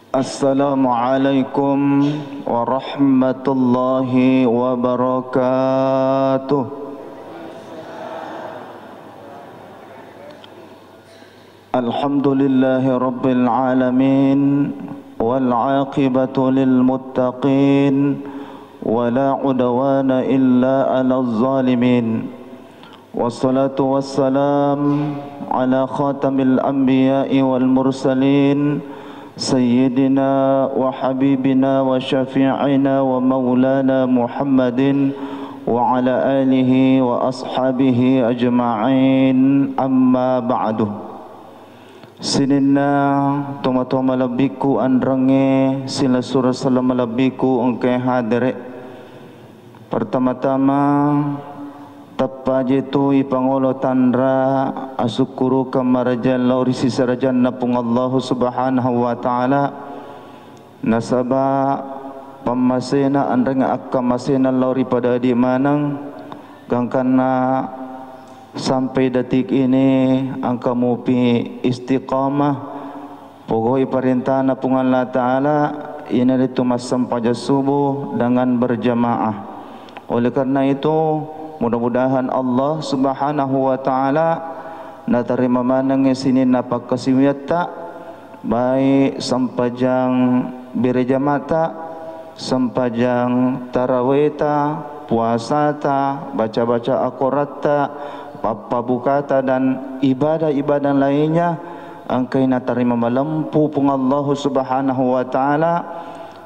Assalamualaikum warahmatullahi wabarakatuh. Alhamdulillahi rabbil alamin wal aqibatu lil muttaqin wala udwana illa 'alal zalimin. Wassalatu wassalam ala khatamil anbiya'i wal mursalin Sayyidina wa habibina wa syafi'ina wa maulana Muhammadin wa ala alihi wa ashabihi ajma'in, amma ba'du. Sininna toma-toma labiku andrange sila surah salam labiku engke hadire. Pertama-tama tapajitu ipangolo tandra asukuru kamarajan lauri sisarajan napung Allah subhanahu wa ta'ala nasaba pamasena andrenga akka masena lauri pada di manang gangkana sampai detik ini angka mupi istiqamah pokoi perintah napung Allah ta'ala ini itu masam pajak subuh dengan berjamaah. Oleh karena itu mudah-mudahan Allah subhanahu wa ta'ala natarima manang sinin napakasiwiyata baik sampajang birejamata sampajang taraweta puasata baca-baca akorata papabukata dan ibadah-ibadah lainnya angkai natarima malampu pung Allah subhanahu wa ta'ala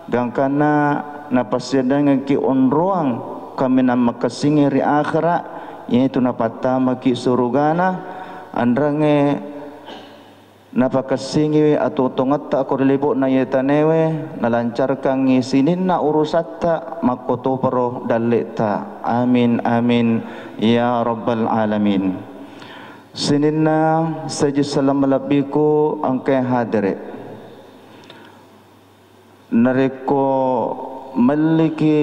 gangkana napasyadangan ki onruang kami nama kesingiri akhirat yaitu napatama ki surugana andrange napa kesingi atau tongatta ko libok na yetanewe nalancarkan ngisinin na urusatta makoto paro dalita amin amin ya rabbal alamin. Sininna saja salam malabiku angkai hadire nareko memiliki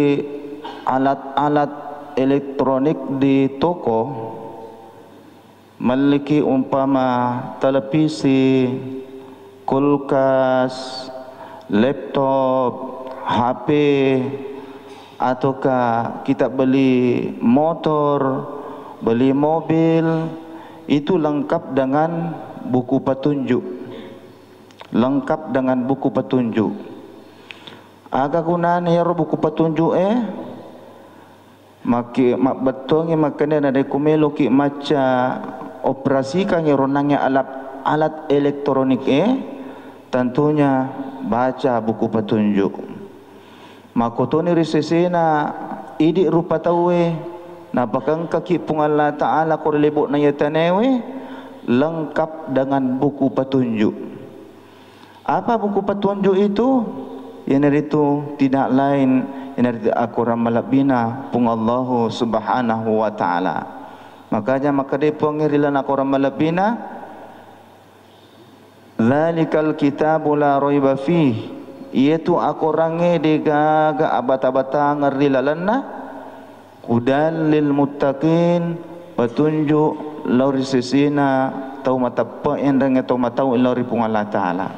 alat-alat elektronik di toko, memiliki umpama televisi, kulkas, laptop, HP, ataukah kita beli motor, beli mobil, itu lengkap dengan buku petunjuk. Lengkap dengan buku petunjuk. Agak gunaan ya buku petunjuk maki mak betongi makanya ada kumelo ki maca operasi kan ronangnya alat elektronik tentunya baca buku petunjuk makotoni risesena idi rupa tawe napakang kaki pung Allah ta'ala korlebok na yatanewe lengkap dengan buku petunjuk. Apa buku petunjuk itu? Yang itu tidak lain yang aku ramalabina pung Allah subhanahu wa ta'ala. Makanya maka dia pengirilan aku ramalabina zalikal kitabu la raiba fih, iaitu aku range digaga abata-bata ngerilalana hudal lil muttaqin, petunjuk lauri sisina tau matapa endang tau matau lauri pung Allah ta'ala.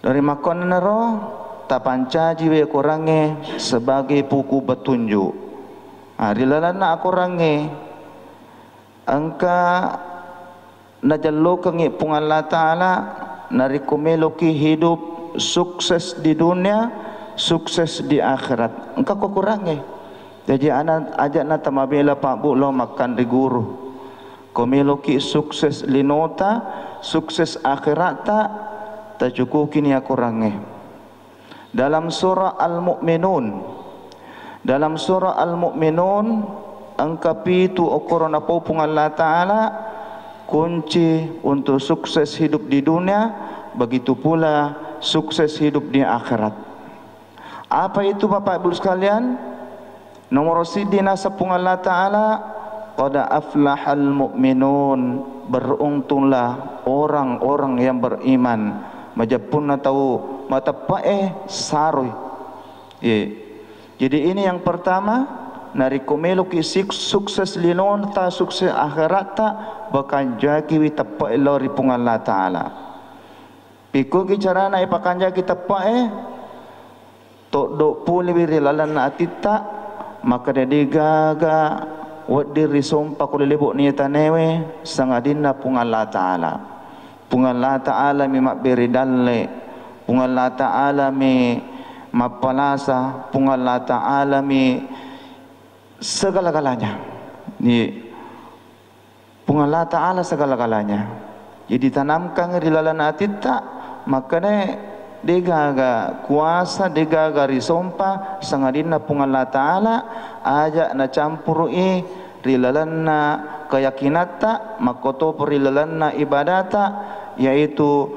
Dari makon naro tapanca jiwe korange sebagai buku petunjuk. Rilalana aku range angka najallo kengi pung Allah ta'ala narikumeloki hidup sukses di dunia, sukses di akhirat. Engkau kok kurange. Jadi anak ajak na tamabela pak bu lo makan di guru. Komeloki sukses linota, sukses akhirat tak tajuku kini aku range. Dalam surah Al-Mu'minun, dalam surah Al-Mu'minun angka pitu okorona popung Allah ta'ala kunci untuk sukses hidup di dunia, begitu pula sukses hidup di akhirat. Apa itu Bapak Ibu sekalian? Nomor sidina sepung Allah ta'ala qad aflahal mu'minun, beruntunglah orang-orang yang beriman. Majapun tahu mata sarui. Jadi ini yang pertama narikomelo kisik sukses linon ta sukses akhirat ta bakan jaki wi tapai lori pung Allah ta'ala. Piku ki carana ipakanja kita pae tok dok puli birilalan na atita maka dia digaga wadi risompa ko lelebok ni tanewe sangadinna pungalla taala. Pungalla taala mi makberidalle, pungalla taala mi mapalasa, pungalla taala mi segala-galanya. Ni pungalla taala segala-galanya. Jadi tanamkan rilalan atita makanya digaga kuasa digaga risompa sangadina pungalla taala aja na campurui rilalanna keyakinata makoto perilalanna ibadata yaitu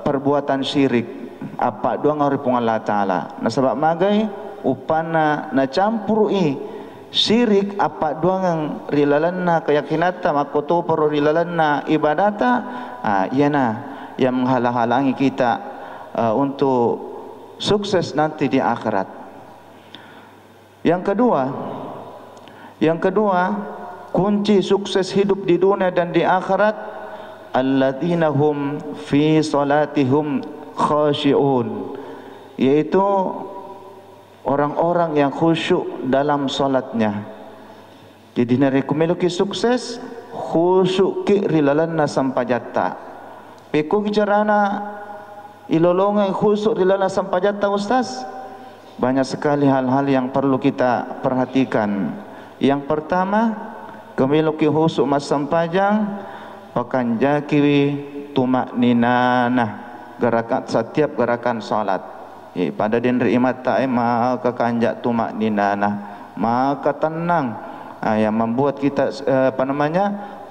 perbuatan syirik apa doang hari pungalla taala. Nah sebab magai upana na campurui syirik apa doang rilalanna keyakinata makoto perilalanna ibadata yana yang menghalang-halangi kita untuk sukses nanti di akhirat. Yang kedua, kunci sukses hidup di dunia dan di akhirat alladzina hum fi salatihum khashi'un, yaitu orang-orang yang khusyuk dalam salatnya. Jadi nare kumeluki sukses khusyuk ki rilalanna sampajata. Peko kicarana ilolongan khusuk rilana sampajata ustaz. Banyak sekali hal-hal yang perlu kita perhatikan. Yang pertama, kemiluki khusuk mas sampajang pakanja kiwi tumak ninanah gerakan setiap gerakan salat. Pada dendri imata maka kanjak tumak ninanah maka tenang yang membuat kita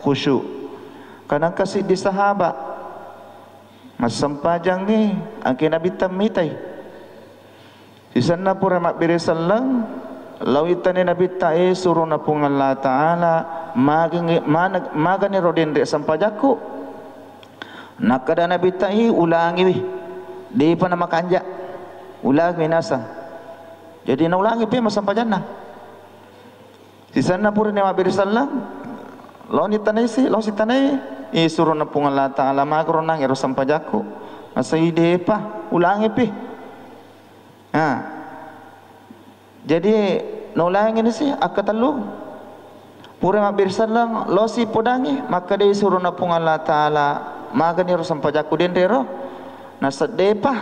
khusyuk. Kadang kasih di sahabat mas sampajang ni angkin Nabi tamitai di sana pura mak biri sallang lawitane Nabi tae suruna pungalla taala magani rodin de sampajaku nakada Nabi tae ulangi wi di pa nama kanja ulangi nasa jadi na ulangi pi mas sampajana di sana pura mak biri sallang lawan itanai lawan sitanai suruh napung Allah Ta'ala makronang ero sampajaku masa ide pa ulangi pi jadi nulangi ni sih akatalu pura mabir sallang lo si podangi maka dia suruh napung Allah Ta'ala maka ni ero sampajaku den dero nasa depa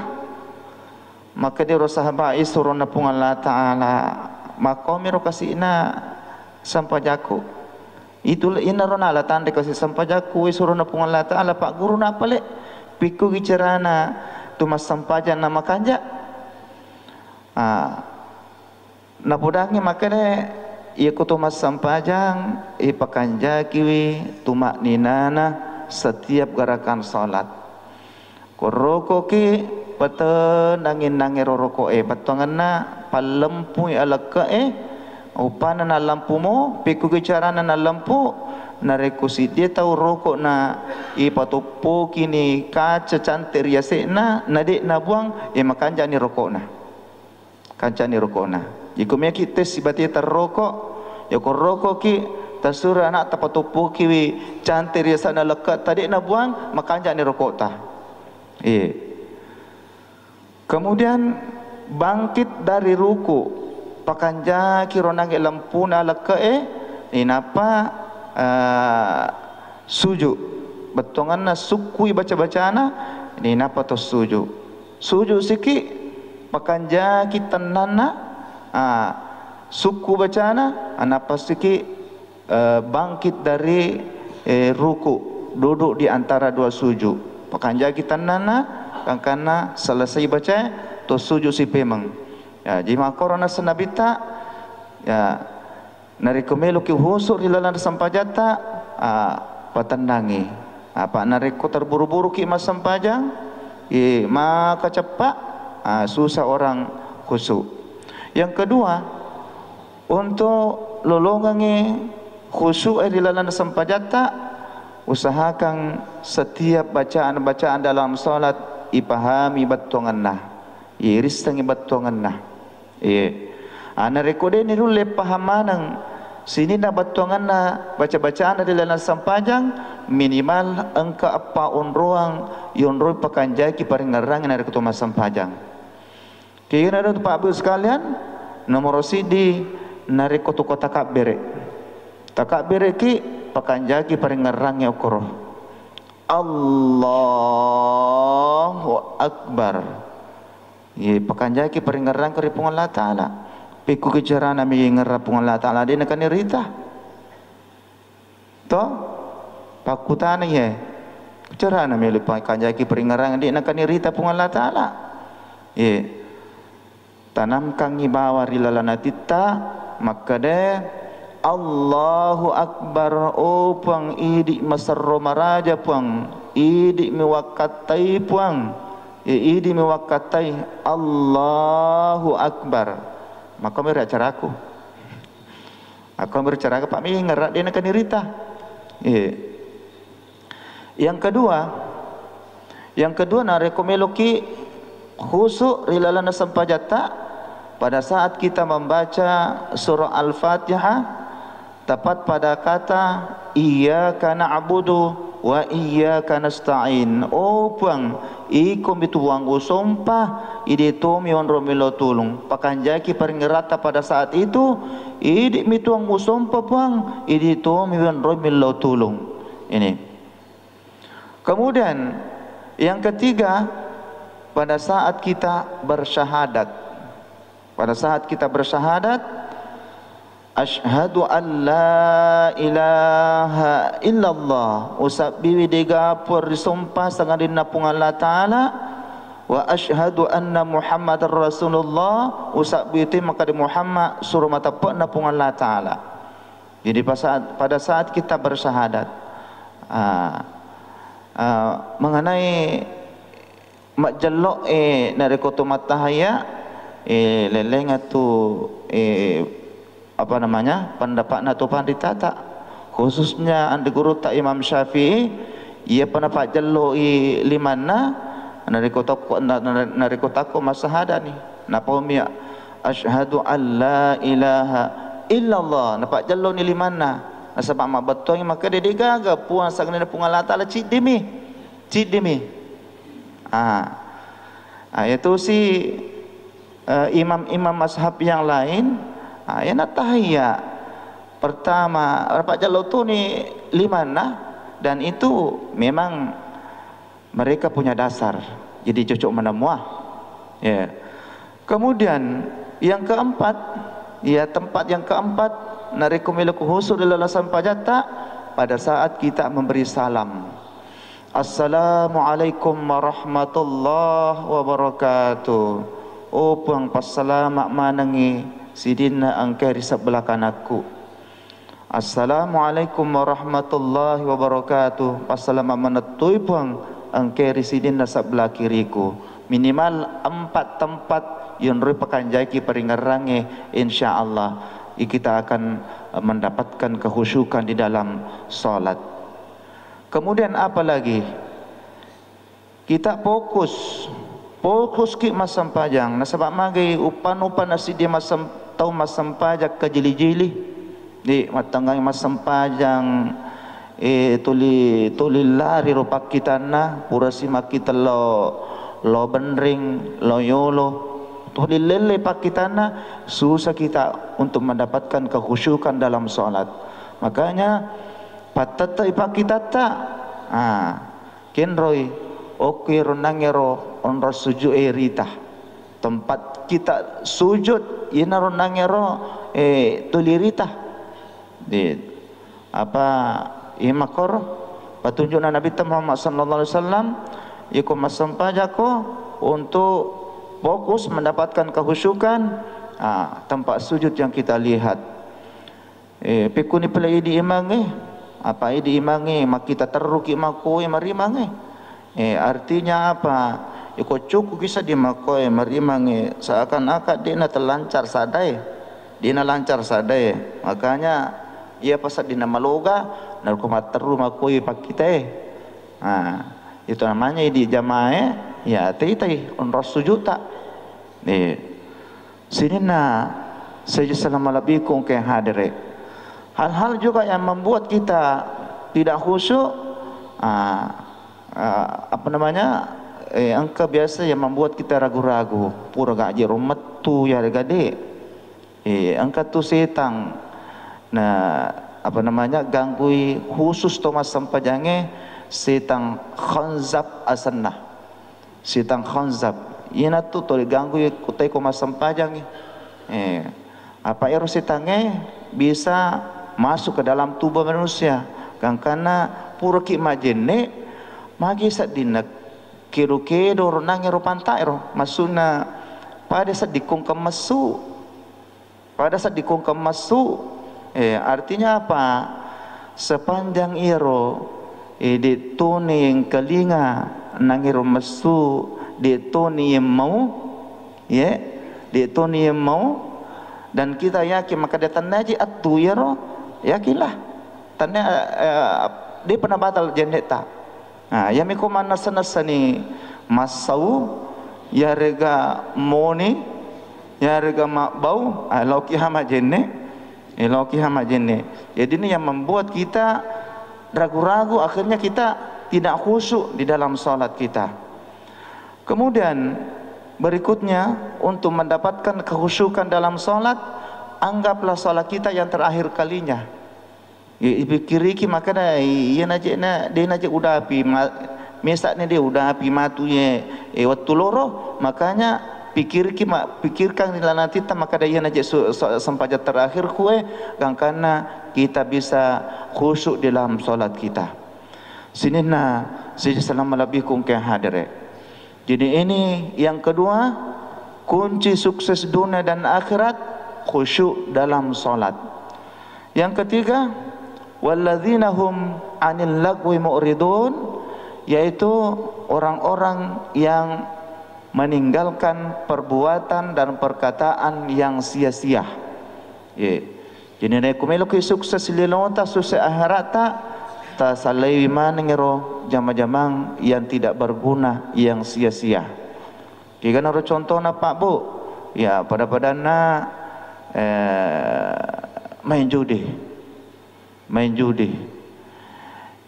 maka dia ero sahabat suruh napung Allah Ta'ala maka miro kasih na sampajaku itulah inarona la tanda kasih sampajaku suruh na pungalla taala pak guru na pale piku gicarana tu mas sampajan nama kanja na podangi makane ia kutu mas sampajang pakanja kiwi tumak ninana setiap gerakan salat koroko ki peten angin nangero roko patonganna palempu alaka upana na lampu mo piku gicarana na lampu na rekusi dia tahu rokok na ipatopo kini kaca cantik riase na dek na buang makanja ni rokok na kanca ni rokok na jika meki tes sibati terrokok ya ko rokok ki tasura anak tapatopo kiwi cantik riase na lekat tadi na buang makanja ni rokok ta kemudian bangkit dari ruku pakanja kironang lampuna laka inapa sujud betongan na sukui baca-bacana inapa to sujud siki pakanja kitanana suku bacana anapa siki bangkit dari ruku duduk di antara dua sujud pakanja kitanana kangkana selesai baca to sujud si pemang ya jima korona senabita ya narikomelo ki husur ilalan sampajata patandangi apa nariko terburu-buru ki mas sampajang maka cepat susah orang khusyuk. Yang kedua untuk lolongangi khusyuk ilalan sampajata usahakan setiap bacaan-bacaan dalam salat ipahami batonganna iristangi batonganna ana rekode ni le pahamanang sini na batongan na baca-bacaan di dalam sampajang minimal engka apa unruang yunrui pakanjaki paringarang dari ketua masam pajang. Kira ada Pak Bu sekalian, nomor sidi nari kota takbir. Takbir ki pakanjaki paringarang ukuro. Allahu Akbar. Ye pakanjaki paringarang keripung Allah Taala. Piku kejarana mi ngerapung Allah Taala dia nak nirita. To pakutana ye kejarana mi lepai kanjaki paringarang dia nak nirita pung Allah Taala. Ye tanamkan ibawa rilalana titta maka de Allahu Akbar opang idi masarro maraja puang idi miwakatai puang idi miwakatai Allahu Akbar maka berbicara aku berbicara ke Pak Mi ngerak dia nak nirita. Yang kedua narekomeloki khusuk rilalana sampajata pada saat kita membaca surah Al-Fatihah tepat pada kata iyyaka na'budu wa iyyaka nasta'in. Oh puang ikom itu wanggu sumpah ide to mi wan romilo tulung pakanjaki paringerata pada saat itu ide mi tuang sumpah puang ide to mi wan romilo tulung. Ini kemudian yang ketiga pada saat kita bersyahadat asyhadu an la ilaha illallah usap biwi digapur disumpah sangat dinapung Allah Ta'ala wa asyhadu anna Muhammadar Rasulullah usap biwi maka di Muhammad suruh mata pek napung Allah Ta'ala. Jadi pada saat kita bersyahadat mengenai makjalok dari koto matahaya leleng atau apa namanya pendapat atau pandita khususnya andi guru tak Imam Syafi'i ia pendapat jallo limana dari kota ko masahada ni napa umia asyhadu an la ilaha illallah napa jallo ni limana sebab mak betul maka dia digaga puang sakne pung Allah Taala cid demi itu si imam-imam mazhab yang lain yang nak tahiyya pertama rapat jalur tu ni limana dan itu memang mereka punya dasar jadi cocok menemuah ya. Kemudian yang keempat tempat yang keempat narikumiluku husul dalam sampajata pada saat kita memberi salam Assalamualaikum warahmatullahi wabarakatuh. Oh puang pasalamak manangi sidina angkai di sebelah kananku. Assalamualaikum warahmatullahi wabarakatuh. Pasalamak menetui puang angkai di sidina sebelah kiriku. Minimal 4 tempat yang merupakan jaki peringarange insyaallah kita akan mendapatkan kehusyukan di dalam salat. Kemudian apa lagi? Kita fokus ki masam pajang nasabak magai upan nasi dia masam tau masam pajak ke jili-jili di matanggai masam pajang tuli lari rupak kita na purasi makita lo benring lo yolo tuli lele pak kita na susah kita untuk mendapatkan kekhusyukan dalam salat. Makanya patata ipak kita tak kenroi oke ronangero onro sujud rita tempat kita sujud ina ronangero tulirita di apa imakor petunjuk Nabi Muhammad sallallahu alaihi wasallam iku masampajako untuk fokus mendapatkan kehusyukan tempat sujud yang kita lihat pikuni pelai di imangi apa di imangi mak kita teruki makoi marimangi artinya apa iko cukup kisah di makoi marimangi seakan-akan dia terlancar sadai makanya ia pasal dina maloga narkoma teru makoi pak kita itu namanya di jamaah ya tei on sujud tak sini saya assalamualaikum ke hadir hal-hal juga yang membuat kita tidak khusyuk apa namanya, angka biasa yang membuat kita ragu-ragu, pura gak je rumet tu ya gade, angka tu setang, nah apa namanya gangui khusus Thomas sampajange setang khanzab asanah, setang khanzab, ina tu toli gangui kutai koma sampajang, apa ero setange bisa masuk ke dalam tubuh manusia, karena pura ki majene magi sadinak kiro-kiro ronang ero pantai ero masuna pada saat dikungkam masu, pada saat dikungkam masu, artinya apa, sepanjang iro dituni yang kelinga nang iro masu dituni yang mau, dituni yang mau, dan kita yakin maka dia tanda atu iro yakinlah tanda dia pernah batal jendeta. Nah, yang miko mana senasani masau ya rega moni ya rega makbau loki hama jenne, loki hama jenne. Jadi ini yang membuat kita ragu-ragu, akhirnya kita tidak khusyuk di dalam salat kita. Kemudian berikutnya, untuk mendapatkan kekhusyukan dalam salat, anggaplah salat kita yang terakhir kalinya. Ibikiriki maka dah ia najak dia najak udah api mesaknya dia udah api matunya waktu loro, makanya pikirkan nilai nanti maka dah ia najak sempaja terakhir kue karena kita bisa khusyuk dalam solat kita. Sini salam alaikum ke hadir. Jadi ini yang kedua, kunci sukses dunia dan akhirat, khusyuk dalam solat. Yang ketiga, walladzina hum 'anil lagwi mu'ridun, yaitu orang-orang yang meninggalkan perbuatan dan perkataan yang sia-sia. Jadi rekomelo ki sukses lilonta sukses akhirat ta salai manengero jama-jamang yang tidak berguna, yang sia-sia. Jika naro contohna Pak Bu, ya pada-padana main judi,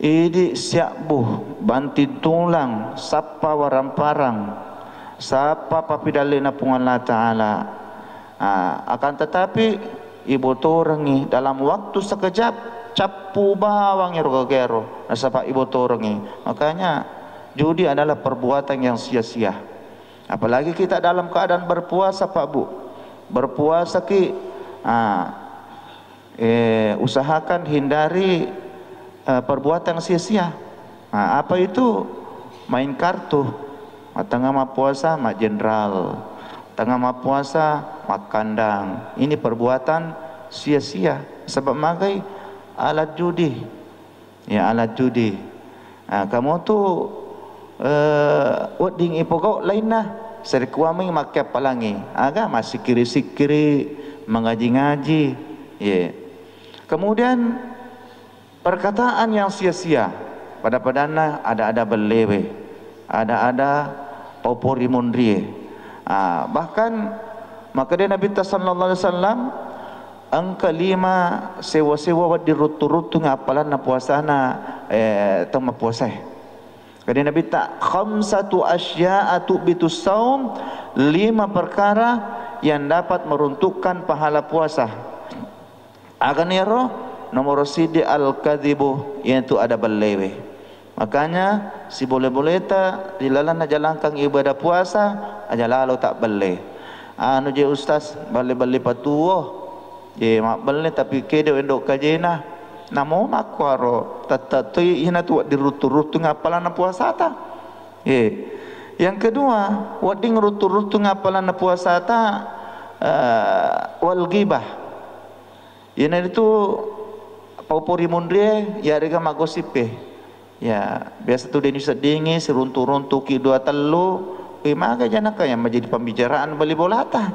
ini siap buh banti tulang sapa waramparang sapa papidalina pungan Allah Ta'ala, akan tetapi ibu torengi dalam waktu sekejap capu bawang gero sapa ibu torengi. Makanya judi adalah perbuatan yang sia-sia, apalagi kita dalam keadaan berpuasa Pak Bu, berpuasa ki usahakan hindari perbuatan sia-sia. Apa itu? Main kartu. Tengah ma puasa mak jenderal, tengah ma puasa mak kandang. Ini perbuatan sia-sia. Sebab magai alat judi, ya alat judi. Kamu tu wedding ipokok lain lah. Serikuami makai palangi. Agak masih sikiri-sikiri mengaji-ngaji. Kemudian perkataan yang sia-sia, pada-padana ada belewe, ada popori mundrie. Bahkan maka dia Nabi sallallahu alaihi wasallam angka 5 sewa-sewa dirutu-rutu ngapalan na puasana tama puasa. Kali Nabi tak khamsatu asya'atu bitus saum, 5 perkara yang dapat meruntuhkan pahala puasa. Akan ero nomor sidi al-kadhibu, yaitu ada belewe. Makanya si boleh-boleh tak dilalan jalankan ibadah puasa aja lalu tak bele. Anu je ustaz balik-balik patuo, je mak bele tapi kede endok kajena. Namo makwaro tatatu ina tu dirutu-rutu ngapalan puasa ta. Yang kedua, wading rutu-rutu ngapalan puasa ta wal ghibah. Ini itu popori mundre ya rega magosipe. Ya, biasa tu deni sedingi seruntu-runtu ki 2 telu, maga janaka yang menjadi pembicaraan bali bolata.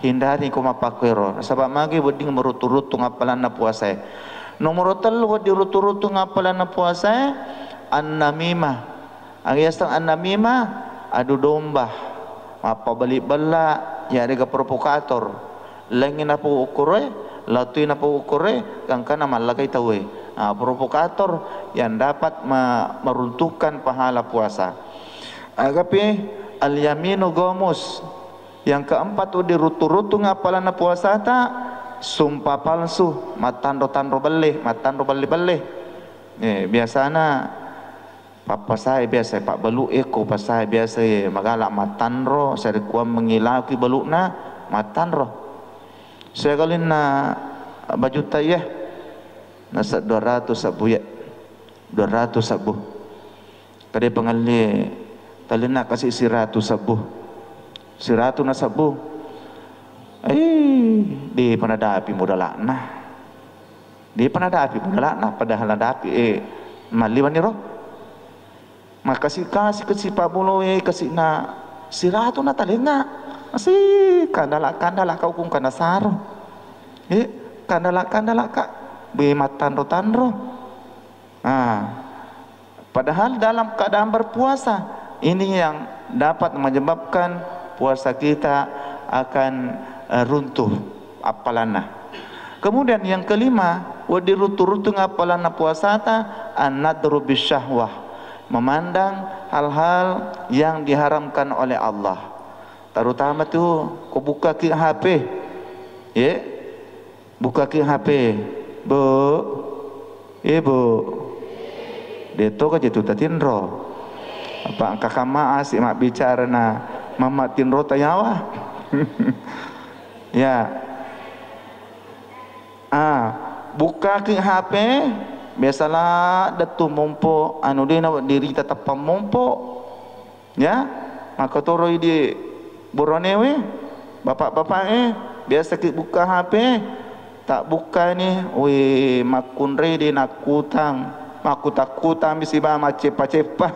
Hindari ko mapakwero. Sebab magi weding merutu-rutu ngapalan na puasa. Nomor 3 wadi rutu-rutu ngapalan na puasa an-namimah. Ang yastang an-namimah adu domba. Apa balik bala ya rega provokator. Langin apa ukure, latui apa ukure, kang kana malagay tawe. provokator yang dapat meruntuhkan pahala puasa. Agapi al-yaminu gomus. Yang keempat tu dirutu-rutu ngapalan puasa ta sumpah palsu, matandro belih, belih. Biasana papa saya biasa pak beluk eko pas saya biasa magalak matandro saya kuam mengilaki belukna matandro. Saya kali na baju tayah nasa 200 sabu ya 200 sabu kade pengali tali nak kasih 100 sabu 100 na sabu di panadapi modalak nah di panadapi modalak nah padahal nadapi maliwan ni roh makasih kasih Pak Bulo kasih na 100 na tali na masih kandala kau kung kanasaro kandala kak be matandro padahal dalam keadaan berpuasa ini yang dapat menyebabkan puasa kita akan runtuh apalana. Kemudian yang kelima wadirutu-rutu ngapalana puasa ta an-nadru bisyahwah, memandang hal-hal yang diharamkan oleh Allah. Terutama tu kau buka ki HP buka ki HP bu ibu deto ka jitu tatindro apa kakak asik mak bicara na mama tinro tayawa ya buka ki HP biasalah datu mompo anu dina diri tetap pamompo ya maka toroi di boronewe bapak-bapak biasa ki buka HP tak buka ni makunre di nakutang makutakutang bisiba macepa-cepa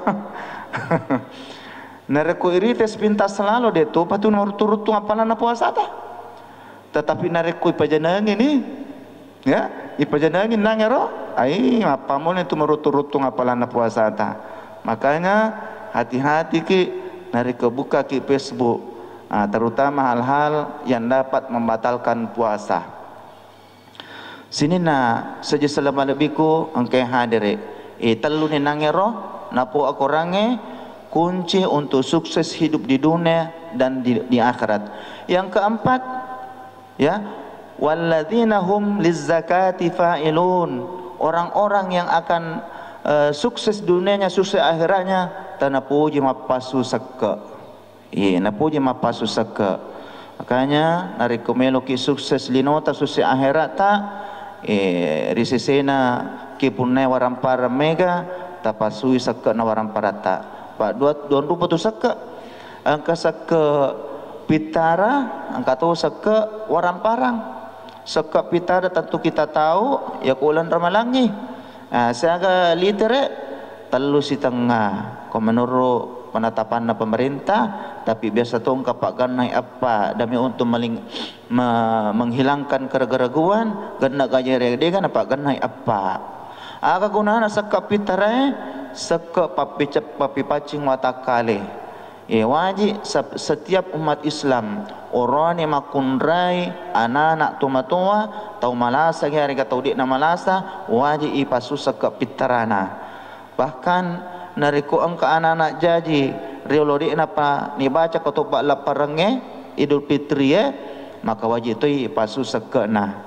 nareku irites pintas selalu dia tu patu turut apalan na puasa ta tetapi nareku ipajanangin ni ya ipajanangin nangero ai apa mo itu merutu-rutu apalan na puasa ta. Makanya hati-hati ki nareku buka ki Facebook terutama hal-hal yang dapat membatalkan puasa. Sini na saja selama lebihku angkai hadire telu ni nangero napo aku range kunci untuk sukses hidup di dunia dan di akhirat. Yang keempat ya walladzina hum lizzakati fa'ilun, orang-orang yang akan sukses dunianya sukses akhiratnya tanapuji mapasu sakka napuji mapasu sakka. Makanya narikomelo ki sukses linota sukses akhirat ta risesena kipunai warampara mega tapasui sakka na warampara ta pak duan rupa tu sakka angka sakka pitara angka tu sakka waramparang sakka pitara tentu kita tahu ya kulan ramalangi siaga litere telu si tengah ko menurut penetapan na pemerintah tapi biasa tu kapak ganai apa demi untuk menghilangkan keraguan gana gajere dia kan apa ganai apa aga gunana sakka pitare sakka papi pacing watakale wajib setiap umat Islam orang yang makunrai anak-anak tua tau malasa hari kata udik na malasa wajib ipasu sakka pitarana. Bahkan nariku angka anak-anak jaji riolodi napa ni baca ketubak laparange Idul Fitri maka wajib tu ipasu sakka na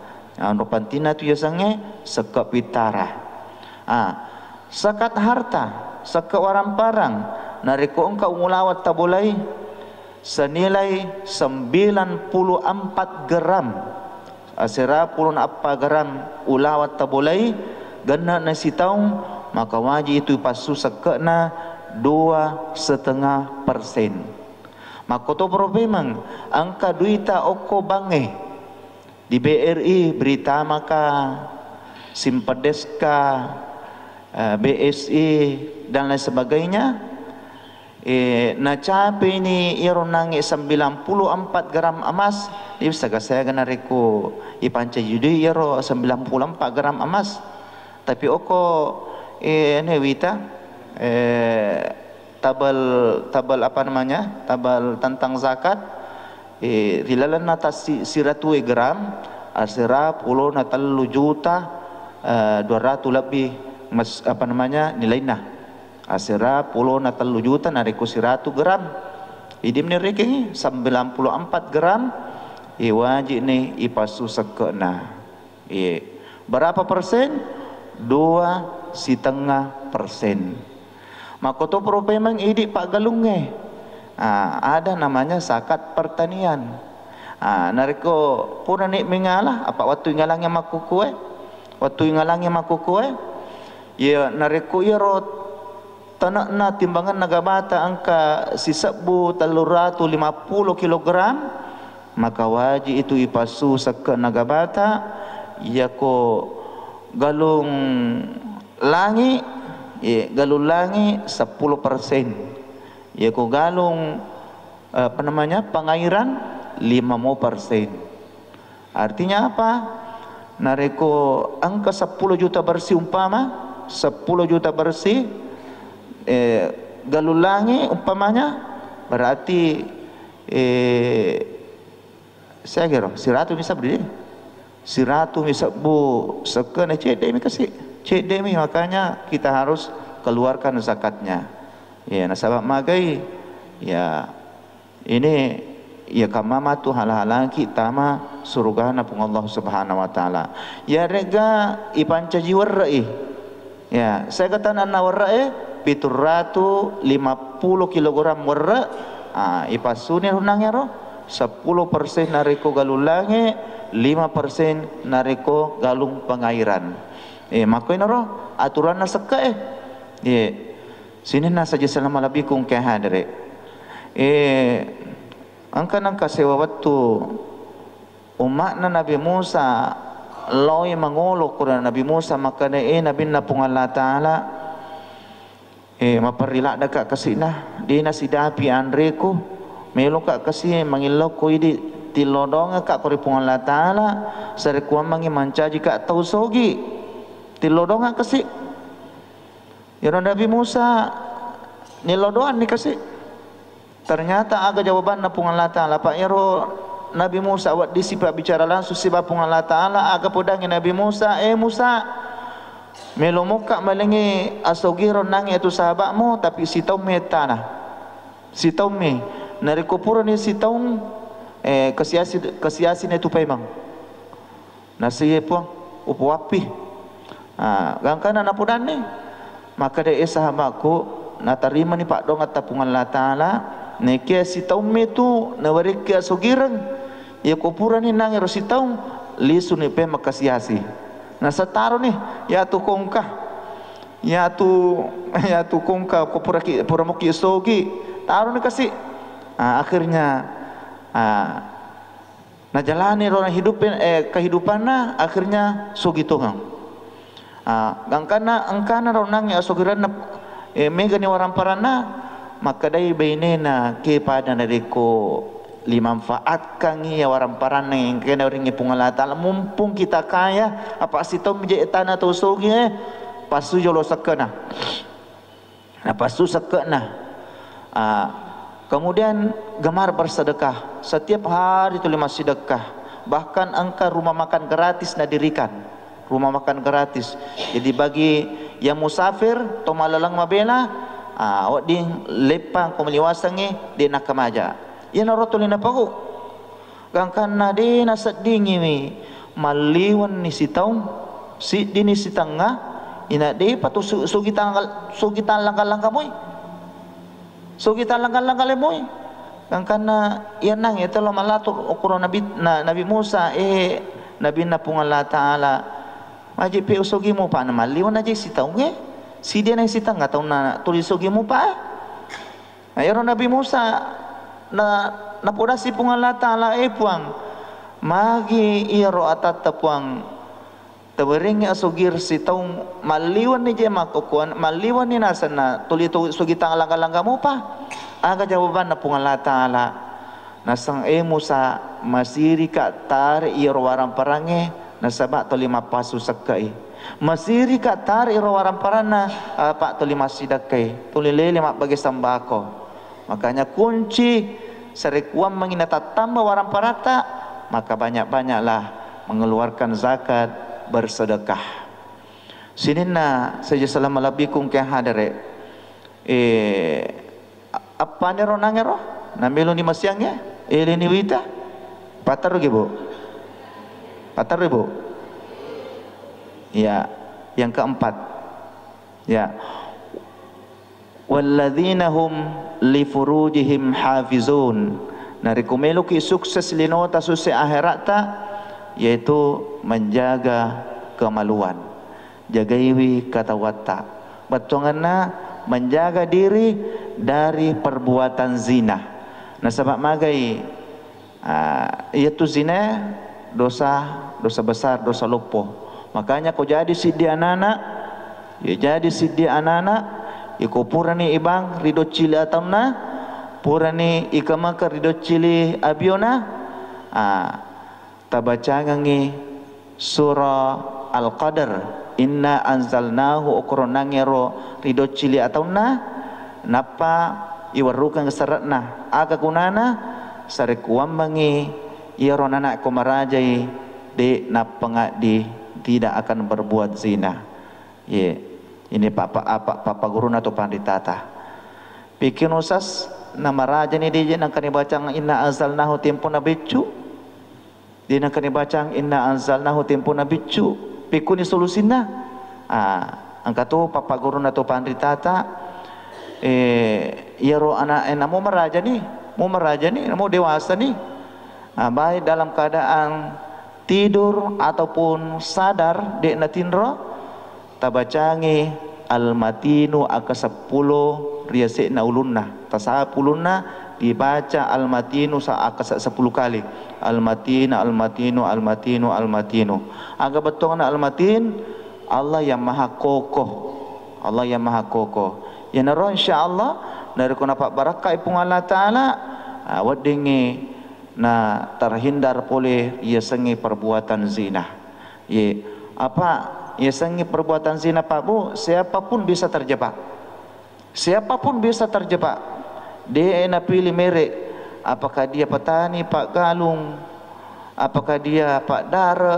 rupantina tu yasange sakka pitara sakat harta sakka waramparang nariku angka umulawat tabulai senilai 94 gram asira pulun apa gram ulawat tabulai gana nasi taung maka wajib itu pasu sekena 2,5%. Maka tu memang angka duita oko bange di BRI berita maka Simpadeska BSI dan lain sebagainya nacapai ini ironangi 94 gram emas di bisa saya kena reku ipanca judi iro 94 gram emas tapi oko ini wita tabel apa namanya tabel tentang zakat rilalan atas 100 gram asira 10 na 3 juta 200 lebih apa namanya nilainya. Asira 10 na 3 juta nariku 100 gram. Idim ni reki 94 gram. Wajib ni ipasu sekena. Berapa persen? 2,5%. Maka tu memang idik Pak Galungnya. Ada namanya zakat pertanian. Nariko pura nik mengalah apa waktu ngalangi makukue. Waktu ngalangi makukue, ya nariko ya rot tanak na timbangan nagabata angka si sebu 350 kilogram, maka wajib itu ipasu seke nagabata ya ko galung langi galung langi 10%, ya ko galung apa namanya pengairan 50%. Artinya apa? Nareko angka 10 juta bersih umpama 10 juta bersih galulangi umpamanya berarti saya kira 100 bisa berdiri 100 bisa bu sekena cek demi kasih cek demi, makanya kita harus keluarkan zakatnya ya. Nasabab magai ya ini ya kamama tu hal-halang kita mah surgana pun Allah Subhanahu wa taala. Ya rega ipanca jiwarrai. Ya, saya kata nana warrai 750 kilogram warra. Ipasuni runangnya ro 10% nariko galulange, 5% nariko galung pengairan. Makoy na ro aturan na saka sini na saja selama lebih kung kahadre. Angka sewa waktu umat na Nabi Musa loy mangolo ko na Nabi Musa maka na Nabi na pong Allah Ta'ala maparila na ka kasi na di na sidapi andre ko melo ka kasi mangilo ko idi tilodong ka kori pong Allah Ta'ala sarikuan mangi mancaji ka tausogi tilodong kasi yun Nabi Musa nilodoan ni kasi. Ternyata aga jawaban na pung Allah Ta'ala. Pak Yaro Nabi Musa awak disipa bicara langsung sipa pung Allah Ta'ala aga podangi Nabi Musa Musa melomuka malingi asogiro nangi itu sahabatmu tapi si taum metana si taum me narikupura ni si taum kesiasin itu pemang nasiye puang upu api gangkana napudan ni maka de sahabatku natarima ni Pak Dong atapung Allah Ta'ala neke si taum itu nawarike asogirang ya kupura ni nangiro si taum lisu ni pe makasiasi na sataro ni ya tu kongka ya tu kongka pura moki sogi taro ni kasi akhirnya na jalani ro hidupin kehidupan na akhirnya sogi tongang angkana ro nang asogiran na mega ni waramparana maka dai bainena kepada nariko limanfaatkan ya waramparana yang kena ringi pungala ta'ala mumpung kita kaya apa sito menjadi tanah atau sogi pasu jolo sekena pasu sekena kemudian gemar bersedekah setiap hari itu 5 sedekah bahkan angka rumah makan gratis nadirikan rumah makan gratis jadi bagi yang musafir to malalang mabela awak di lepang kumaliwasangi di nakamaja yan narotuli na pago gangkan na di nasadingi mi maliwan ni sitaw si di ni sitang nga ina di patu sugitan langka moy sugitan langka moy gangkan na yan nang ito lo malato okuro Nabi Musa Nabi na pong Allah Ta'ala maji pe usugi mo pa na maliwan na di sitaw nga si dia na sitang nga taon na tulisogi mo pa ayron Nabi Musa na puda si pung Allah Ta'ala puang magi iro atat puang tawering asugir si taong maliwan ni jema kukuan maliwan ni nasa na tulito sugitang langga-langga mo pa aga jawaban na pung Allah Ta'ala nasang Musa masiri ka tar iro warang parange nasaba to 5 paso sakai masiri ka tar iro warang parana pak to 5 sidakai tulilele mak bagi sambako makanya kunci serikuam menginata tambah warang parata maka banyak-banyaklah mengeluarkan zakat bersedekah Sinina saja selama labikum ke hadare. Apa nero nangero? Namelo ni masyangnya? Ele ni wita? Patar ibu. Patar ibu. Ya, yang keempat. Ya. Walladzina hum li furujihim hafizun. Nari kumelo ki sukses linota susi akhirat ta, yaitu menjaga kemaluan. Jagaiwi kata watta. Batonganna menjaga diri dari perbuatan zina. Nah sebab magai yaitu zina dosa besar, dosa lupuh. Makanya kau jadi sidi anak-anak, ya jadi sidi anak-anak, iko purani ibang ridho cili atamna, purani ikamaka ridho cili abiona. Tabacangangi surah Al-Qadar, inna anzalnahu ukronangero ridho cili atamna, napa iwarukan keseratna aga kunana sare kuambangi ironana komarajai de napanga di tidak akan berbuat zina. Ye, ini papa guru atau panditata. Bikin usas nama raja ni dia nak kena baca inna anzalnahu tempo nabicu. Dia nak kena baca inna anzalnahu tempo nabicu. Pikuni solusina. Angkat tu papa guru atau panditata. Ya roh anak mau meraja ni, mau dewasa ni. Baik dalam keadaan tidur ataupun sadar dek natinro tabacangi al-matinu aka 10 riasena ulunna tasapulunna dibaca al-matinu sa aka 10 kali al-matina al-matinu al-matinu al-matinu aga betulna al-matin Allah yang maha kokoh, Allah yang maha kokoh ya naro insyaallah dari kuna pak barakah ipung Allah taala wadingi na terhindar boleh ia sengi perbuatan zina. Ye, apa ia sengi perbuatan zina Pak Bu? Siapapun bisa terjebak. Siapapun bisa terjebak. Dia nak pilih merek. Apakah dia petani Pak Galung? Apakah dia Pak Dara?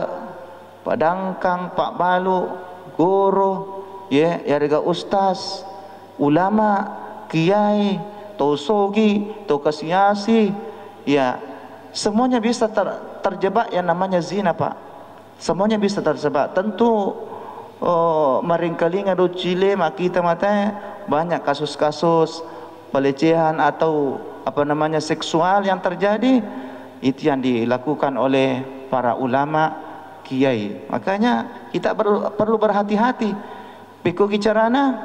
Pak Dangkang, Pak Balu, guru, ya, yarga ustaz, ulama, kiai, tosogi, tokasiasi, ya. Semuanya bisa terjebak yang namanya zina Pak. Semuanya bisa terjebak. Tentu maringkali ngadu Chile kita mata banyak kasus-kasus pelecehan atau apa namanya seksual yang terjadi. Itu yang dilakukan oleh para ulama, kiai. Makanya kita perlu berhati-hati. Piku kicarana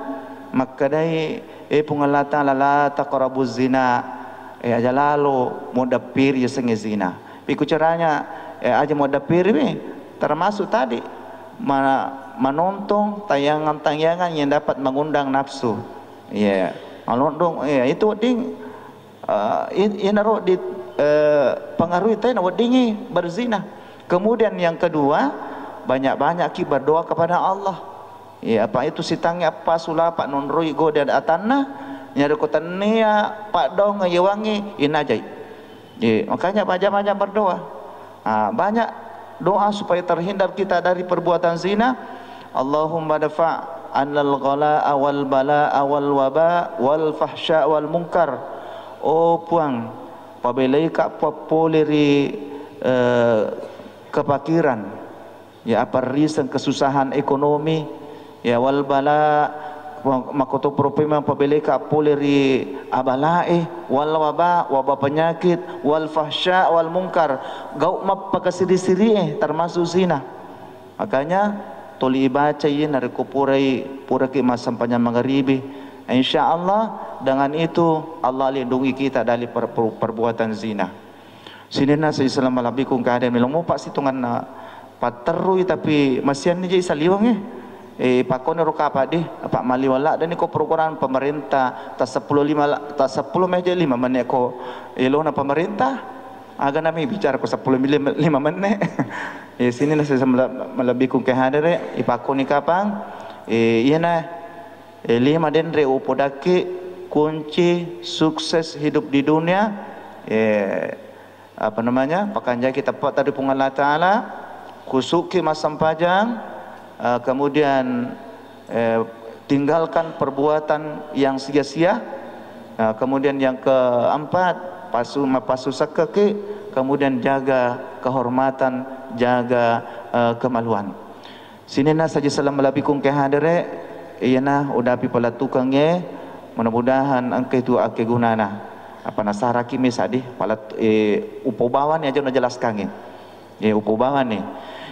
makadai pungalata la taqrabuz zina. Aja lalu mau dapir ya sengi zina. Piku caranya aja mau dapir ini termasuk tadi menonton tayangan-tayangan yang dapat mengundang nafsu. Ya, menonton itu ding naruh di pengaruh itu dingi berzina. Kemudian yang kedua banyak-banyak ki berdoa kepada Allah. Ya apa itu sitangnya apa sulapa nonroi go dan atanna nyari kota nia pak dong ngeyewangi inajai. Makanya banyak-banyak berdoa. Banyak doa supaya terhindar kita dari perbuatan zina. Allahumma dafa' annal ghala wal bala wal waba wal fahsya wal munkar. Oh puang pabelai ka populeri kepakiran. Ya apa risan kesusahan ekonomi ya wal bala makoto propema pabeleka poleri abalae wal wabah penyakit wal fahsya wal munkar gau map pakasiri-siri termasuk zina. Makanya toli baca yin dari kupurai puraki masam panjang magharibi. Insyaallah dengan itu Allah lindungi kita dari perbuatan zina. Sinina Islam malabikum keadaan melong pak situngan na paterui tapi masian ni jadi saliwang pakon roka apa deh apa maliwala dan iko program pemerintah ta 10 meja 5 menit ko elo na pemerintah aga nami bicara ko 10 5 menit sini na saya malabikum kehadere ipakon ni kapang iyana 5 denre upodake kunci sukses hidup di dunia apa namanya pakanjai kita pak tadi pungan Allah taala kusuki masam pajang kemudian tinggalkan perbuatan yang sia-sia, kemudian yang keempat pasu sakake, kemudian jaga kehormatan, jaga kemaluan. Sinina saja salam malabikum ke hadere, iyana udapi pala tukangnya, mudah-mudahan angke itu ake gunana. Apa nasara kimi sadi pala upobawan aja najelaskan upobawan nih.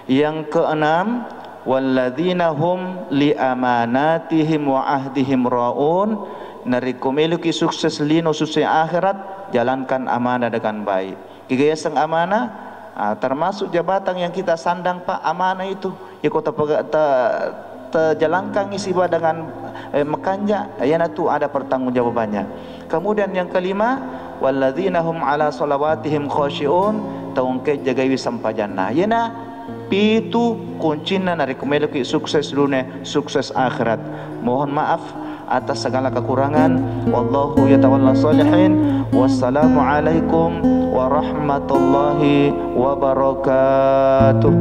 Yang keenam, walladzina hum li amanatihim wa ahdihim raun, nariku miliki sukses lino sukses akhirat, jalankan amanah dengan baik. Kigaya sang amanah, termasuk jabatan yang kita sandang Pak, amanah itu ya kota jalankan isi dengan mekanja, ayana tu ada pertanggungjawabannya. Kemudian yang kelima, walladzina hum ala salawatihim khashi'un, taungke jagawi sampajana. Yana pitu kuncinya nari kumeluki sukses dunia, sukses akhirat. Mohon maaf atas segala kekurangan. Wallahu yatawalla salihin. Wassalamualaikum warahmatullahi wabarakatuh.